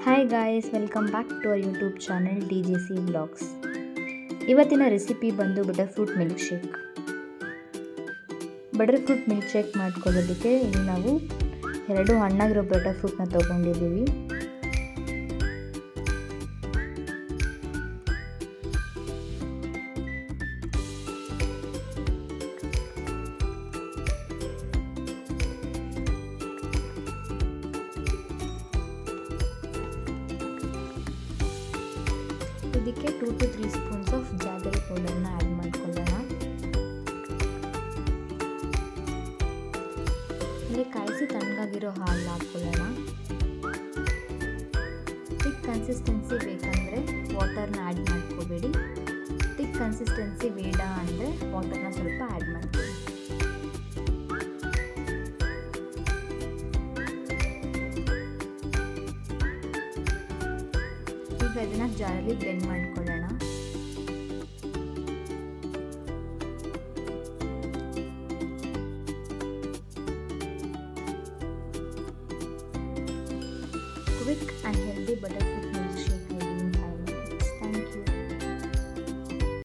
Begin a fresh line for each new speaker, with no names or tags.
Hi guys, welcome back to our YouTube channel DJC vlogs. ಇವತ್ತಿನ recipe ಬಂದು butter fruit milkshake. Butter fruit milkshake ಮಾಡ್ಕೊಳ್ಳೋದಕ್ಕೆ ಇಲ್ಲಿ ನಾವು 2 ಹಣ್ಣಾಗಿರೋ butter ಫ್ರೂಟ್ನ ತೊಗೊಂಡಿದ್ದೀವಿ. ಇದಕ್ಕೆ 2 to 3 ಸ್ಪೂನ್ಸ್ ಆಫ್ ಜಾಗರಿ ಪೌಡರ್ನ ಆ್ಯಡ್ ಮಾಡ್ಕೊಳ್ಳೋಣ. ಇಲ್ಲಿ ಕಾಯಿಸಿ ತಣ್ಣಗಾಗಿರೋ ಹಾಲು ಹಾಕ್ಕೊಳ್ಳೋಣ. ಥಿಕ್ ಕನ್ಸಿಸ್ಟೆನ್ಸಿ ಬೇಕಂದರೆ ವಾಟರ್ನ ಆ್ಯಡ್ ಮಾಡ್ಕೋಬೇಡಿ. ಥಿಕ್ ಕನ್ಸಿಸ್ಟೆನ್ಸಿ ಬೇಡ ಅಂದರೆ ವಾಟರ್ನ ಸ್ವಲ್ಪ ಆ್ಯಡ್ ಮಾಡ್ಕೊಳ್ಳಿ. ಈಗ ಇದನ್ನು ಜಾರಲ್ಲಿ ಬ್ಲೆಂಡ್ ಮಾಡ್ಕೊಳ್ಳೋಣ. Quick and healthy butter fruit